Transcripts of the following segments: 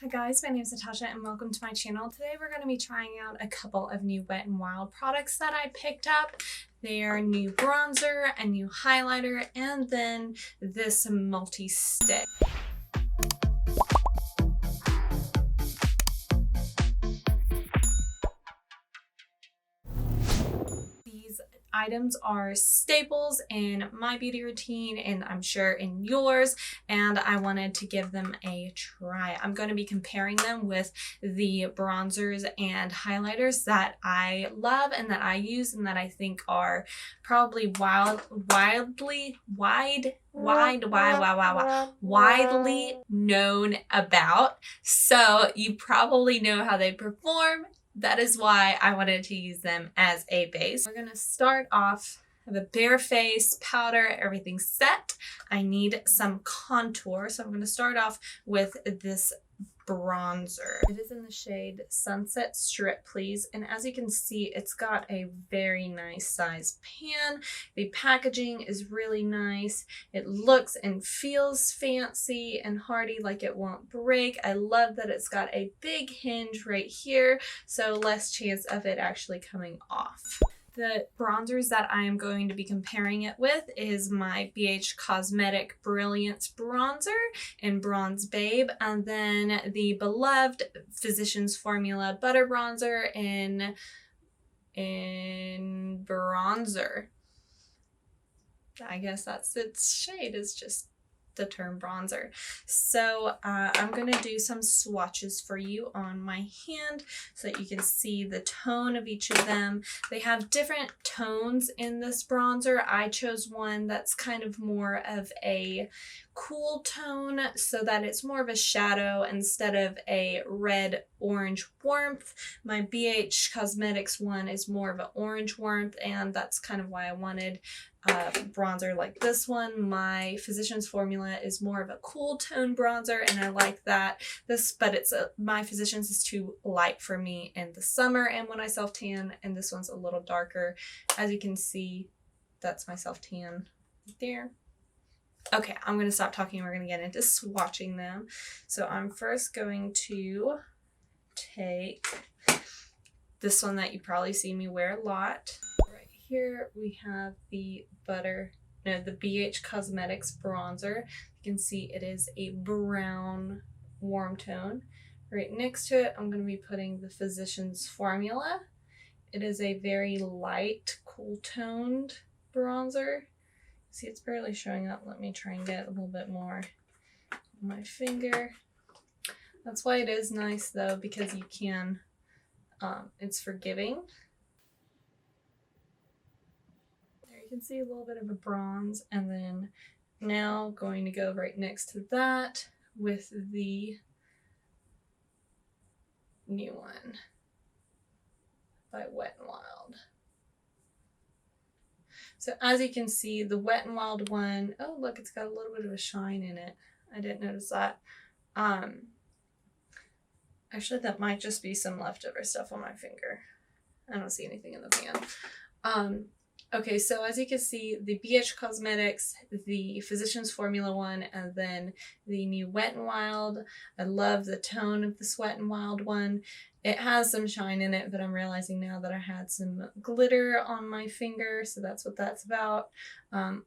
Hi guys, my name is Natasha and welcome to my channel. Today we're going to be trying out a couple of new Wet n Wild products that I picked up. They are a new bronzer, a new highlighter, and then this multi-stick. These items are staples in my beauty routine and I'm sure in yours, and I wanted to give them a try. I'm going to be comparing them with the bronzers and highlighters that I love and that I use and that I think are probably widely known about. So you probably know how they perform. That is why I wanted to use them as a base. We're gonna start off, have a bare face, powder, everything set. I need some contour, so I'm gonna start off with this bronzer. It is in the shade Sunset Striptease, and as you can see, it's got a very nice size pan. The packaging is really nice. It looks and feels fancy and hardy, like it won't break. I love that it's got a big hinge right here, so less chance of it actually coming off. The bronzers that I am going to be comparing it with is my Beige Cosmetic Brilliance Bronzer in Bronze Babe, and then the beloved Physicians Formula Butter Bronzer in Bronzer. I guess that's its shade, is just the term bronzer. So I'm going to do some swatches for you on my hand so that you can see the tone of each of them. They have different tones in this bronzer. I chose one that's kind of more of a cool tone so that it's more of a shadow instead of a red orange warmth. My BH Cosmetics one is more of an orange warmth, and that's kind of why I wanted bronzer like this one. My Physicians Formula is more of a cool tone bronzer, and I like that. But my Physicians is too light for me in the summer and when I self tan, and this one's a little darker. As you can see, that's my self tan right there. Okay, I'm going to stop talking. We're going to get into swatching them. So I'm first going to take this one that you probably see me wear a lot. Right here we have the BH Cosmetics bronzer. You can see it is a brown warm tone. Right next to it, I'm going to be putting the Physicians Formula. It is a very light, cool toned bronzer. See, it's barely showing up. Let me try and get a little bit more on my finger. That's why it is nice though, because you can, it's forgiving. There you can see a little bit of a bronze, and then now going to go right next to that with the new one by Wet n Wild. So as you can see, the Wet n Wild one, oh look, it's got a little bit of a shine in it. I didn't notice that. Actually, that might just be some leftover stuff on my finger. I don't see anything in the pan. Okay, so as you can see, the BH Cosmetics, the Physicians Formula one, and then the new Wet n Wild. I love the tone of this Wet n Wild one. It has some shine in it, but I'm realizing now that I had some glitter on my finger, so that's what that's about.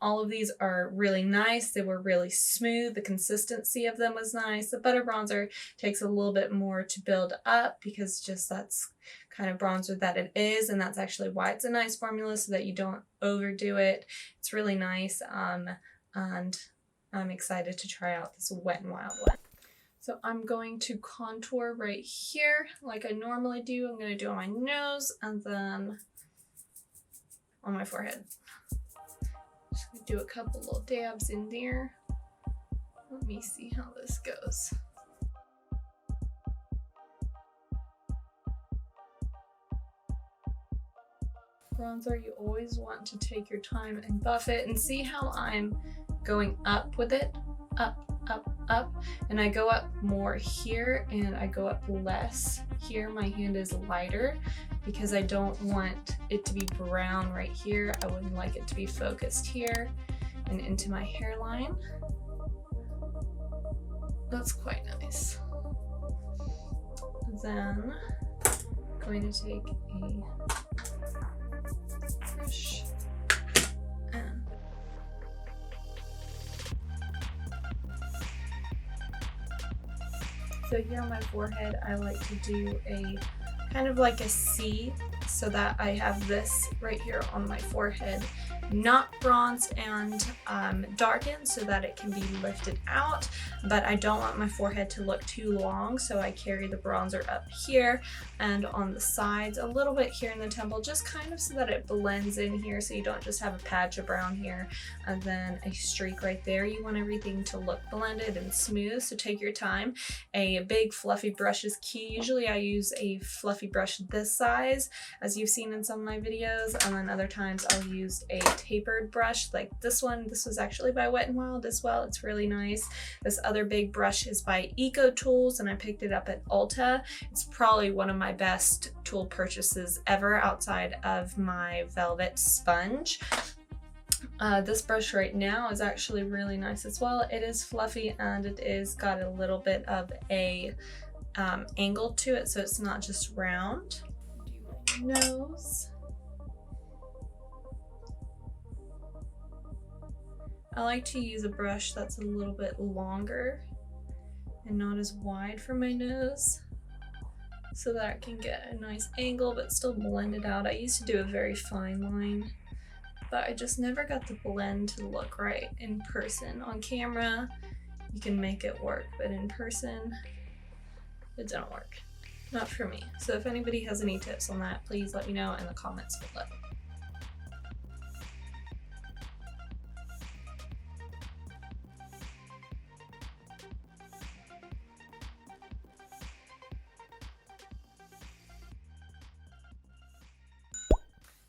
All of these are really nice. They were really smooth. The consistency of them was nice. The butter bronzer takes a little bit more to build up because just that's kind of bronzer that it is, and that's actually why it's a nice formula, so that you don't overdo it. It's really nice, and I'm excited to try out this Wet n Wild one. So I'm going to contour right here like I normally do. I'm going to do on my nose and then on my forehead. Just going to do a couple little dabs in there. Let me see how this goes. Bronzer, you always want to take your time and buff it, and see how I'm going up with it. Up, and I go up more here and I go up less here. My hand is lighter because I don't want it to be brown right here. I would like it to be focused here and into my hairline. That's quite nice. then I'm going to take a brush and so here on my forehead, I like to do a kind of like a C so that I have this right here on my forehead, not bronzed and darkened so that it can be lifted out, but I don't want my forehead to look too long, so I carry the bronzer up here and on the sides, a little bit here in the temple, just kind of so that it blends in here so you don't just have a patch of brown here and then a streak right there. You want everything to look blended and smooth, so take your time. A big fluffy brush is key. Usually I use a fluffy brush this size, as you've seen in some of my videos, and then other times I'll use a tapered brush like this one. This was actually by Wet n Wild as well. It's really nice. This other big brush is by Eco Tools and I picked it up at Ulta. It's probably one of my best tool purchases ever outside of my velvet sponge. This brush right now is actually really nice as well. It is fluffy and it is got a little bit of a angle to it, so it's not just round. Do my nose. I like to use a brush that's a little bit longer and not as wide for my nose so that I can get a nice angle but still blend it out. I used to do a very fine line, but I just never got the blend to look right in person. On camera, you can make it work, but in person, it don't work. Not for me. So if anybody has any tips on that, please let me know in the comments below.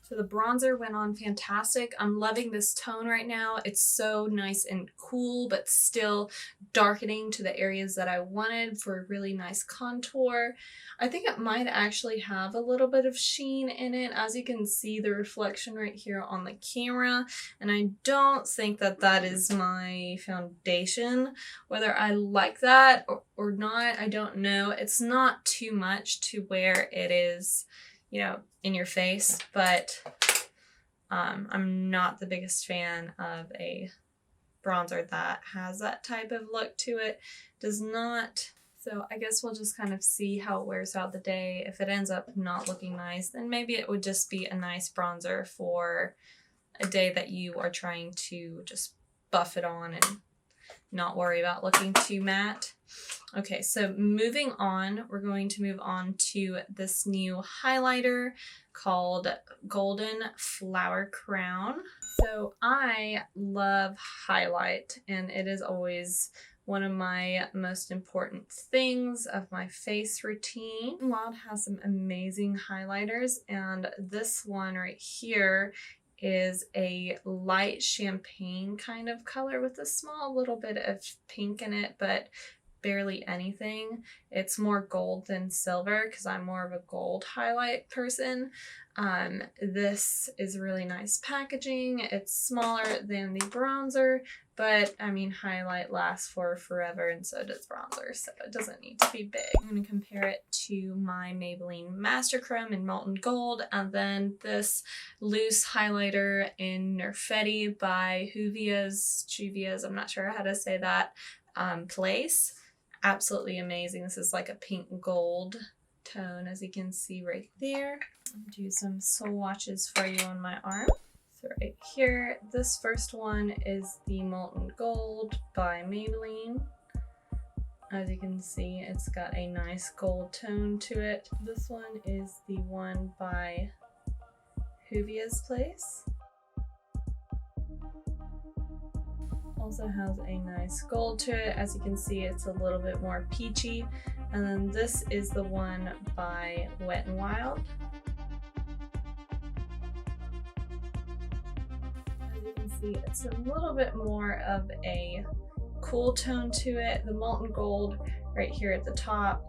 So the bronzer went on fantastic. I'm loving this tone right now. It's so nice and cool, but still darkening to the areas that I wanted for a really nice contour. I think it might actually have a little bit of sheen in it, as you can see the reflection right here on the camera. And I don't think that that is my foundation. Whether I like that or not, I don't know. It's not too much to where it is, you know, in your face, but I'm not the biggest fan of a bronzer that has that type of look to it. Does not. So I guess we'll just kind of see how it wears out the day. If it ends up not looking nice, then maybe it would just be a nice bronzer for a day that you are trying to just buff it on and not worry about looking too matte. Okay, so moving on, we're going to move on to this new highlighter called Golden Flower Crown. So I love highlight, and it is always one of my most important things of my face routine. Wild has some amazing highlighters, and this one right here is a light champagne kind of color with a small little bit of pink in it, but barely anything. It's more gold than silver because I'm more of a gold highlight person. This is really nice packaging. It's smaller than the bronzer, but I mean, highlight lasts for forever and so does bronzer, so it doesn't need to be big. I'm going to compare it to my Maybelline Master Chrome in Molten Gold, and then this loose highlighter in Nerfetti by Juvia's, I'm not sure how to say that, place. Absolutely amazing. This is like a pink gold tone, as you can see right there. I'll do some swatches for you on my arm. So right here, this first one is the Molten Gold by Maybelline. As you can see, it's got a nice gold tone to it. This one is the one by Juvia's Place. Also has a nice gold to it. As you can see, it's a little bit more peachy. And then this is the one by Wet n Wild. As you can see, it's a little bit more of a cool tone to it. The Molten Gold right here at the top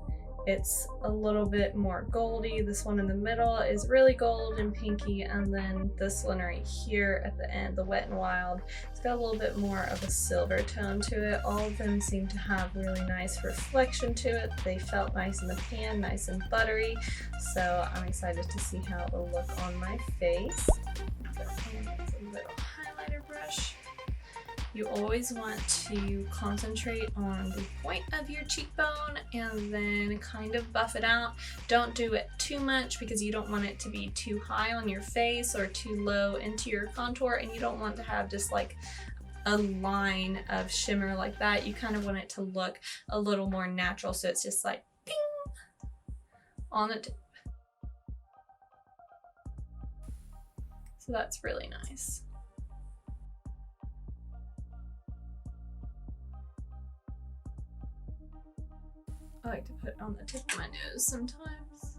It's a little bit more goldy. This one in the middle is really gold and pinky, and then this one right here at the end, the Wet n Wild, it's got a little bit more of a silver tone to it. All of them seem to have really nice reflection to it. They felt nice in the pan, nice and buttery, so I'm excited to see how it will look on my face. So I'm gonna use a little highlighter brush. You always want to concentrate on the point of your cheekbone and then kind of buff it out. Don't do it too much because you don't want it to be too high on your face or too low into your contour, and you don't want to have just like a line of shimmer like that. You kind of want it to look a little more natural, so it's just like ping on the tip. So that's really nice. I like to put it on the tip of my nose sometimes.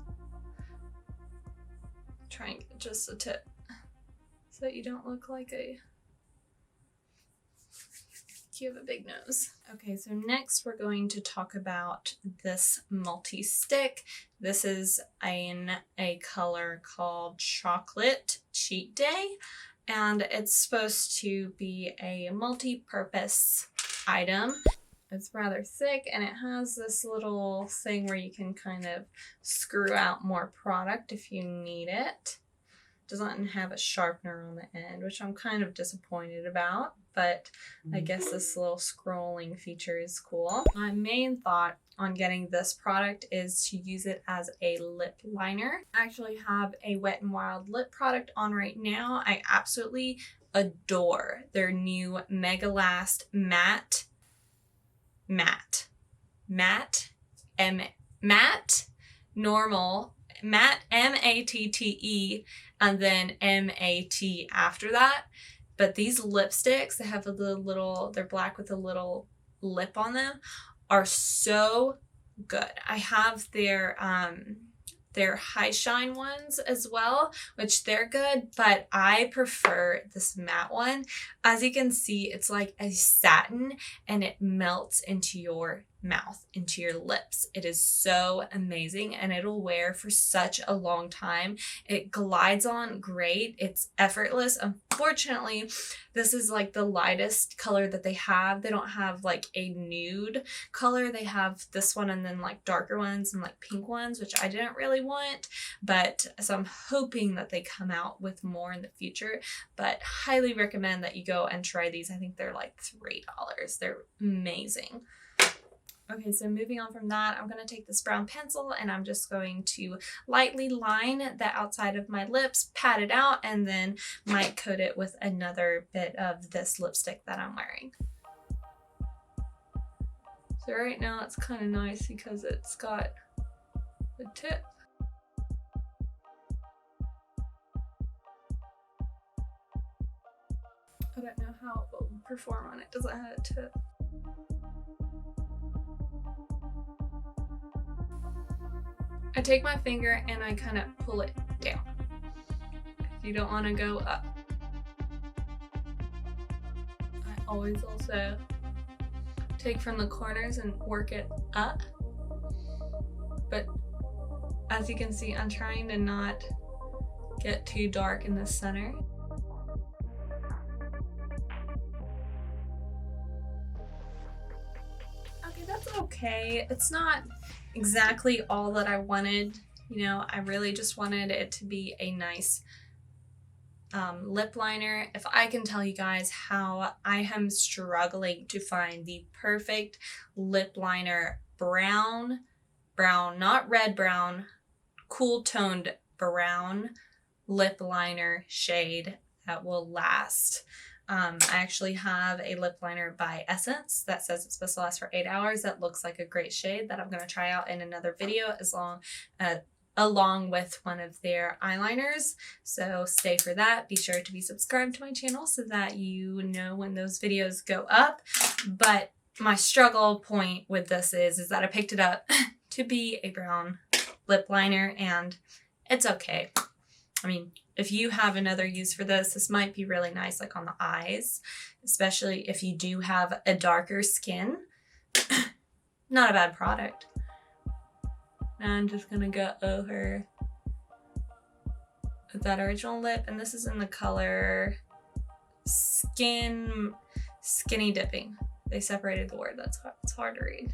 Try and get just the tip so that you don't look like you have a big nose. Okay, so next we're going to talk about this multi-stick. This is in a color called Chocolate Cheat Day, and it's supposed to be a multi-purpose item. It's rather thick, and it has this little thing where you can kind of screw out more product if you need it. It doesn't have a sharpener on the end, which I'm kind of disappointed about, but I guess this little scrolling feature is cool. My main thought on getting this product is to use it as a lip liner. I actually have a Wet n Wild lip product on right now. I absolutely adore their new Mega Last Matte normal matte M-A-T-T-E and then M-A-T after that. But these lipsticks that have the little, they're black with a little lip on them, are so good. I have their high shine ones as well, which they're good, but I prefer this matte one. As you can see, it's like a satin and it melts into your mouth, into your lips. It is so amazing, and it'll wear for such a long time. It glides on great. It's effortless. Unfortunately, this is like the lightest color that they have. They don't have like a nude color. They have this one and then like darker ones and like pink ones, which I didn't really want, but so I'm hoping that they come out with more in the future. But highly recommend that you go and try these. I think they're like $3. They're amazing. Okay, so moving on from that, I'm going to take this brown pencil and I'm just going to lightly line the outside of my lips, pat it out, and then might coat it with another bit of this lipstick that I'm wearing. So right now it's kind of nice because it's got the tip. I don't know how it will perform when it doesn't have a tip. I take my finger and I kind of pull it down. If you don't want to go up. I always also take from the corners and work it up. But as you can see, I'm trying to not get too dark in the center. Okay, that's okay. It's not exactly all that I wanted. You know, I really just wanted it to be a nice lip liner. If I can tell you guys how I am struggling to find the perfect lip liner, brown, not red brown, cool toned brown lip liner shade that will last. I actually have a lip liner by Essence that says it's supposed to last for 8 hours. That looks like a great shade that I'm going to try out in another video along with one of their eyeliners. So stay for that. Be sure to be subscribed to my channel so that you know when those videos go up. But my struggle point with this is that I picked it up to be a brown lip liner, and it's okay. I mean, if you have another use for this, this might be really nice, like on the eyes, especially if you do have a darker skin. Not a bad product. And I'm just gonna go over that original lip, and this is in the color Skinny Dipping. They separated the word, it's hard to read.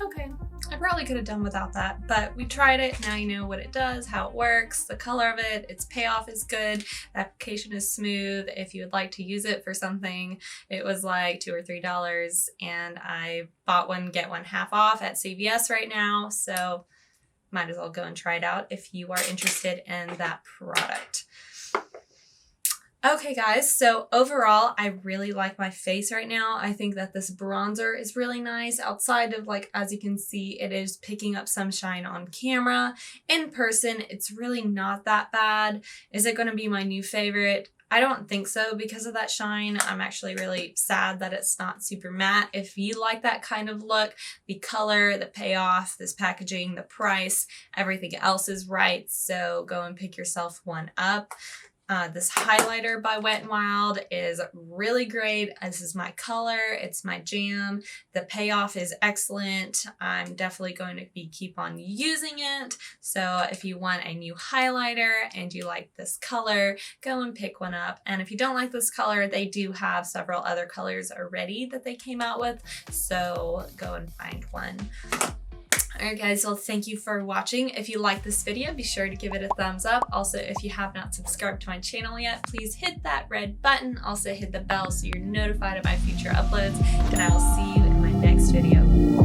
Okay, I probably could have done without that, but we tried it. Now you know what it does, how it works, the color of it, its payoff is good, the application is smooth. If you would like to use it for something, it was like $2 or $3, and I bought one, get one half off at CVS right now, so might as well go and try it out if you are interested in that product. Okay guys, so overall, I really like my face right now. I think that this bronzer is really nice. Outside of, like, as you can see, it is picking up some shine on camera. In person, it's really not that bad. Is it going to be my new favorite? I don't think so because of that shine. I'm actually really sad that it's not super matte. If you like that kind of look, the color, the payoff, this packaging, the price, everything else is right. So go and pick yourself one up. This highlighter by Wet n Wild is really great. This is my color. It's my jam. The payoff is excellent. I'm definitely going to keep on using it. So if you want a new highlighter and you like this color, go and pick one up. And if you don't like this color, they do have several other colors already that they came out with. So go and find one. Alright guys, well thank you for watching. If you like this video, be sure to give it a thumbs up. Also, if you have not subscribed to my channel yet, please hit that red button. Also hit the bell so you're notified of my future uploads, and I will see you in my next video.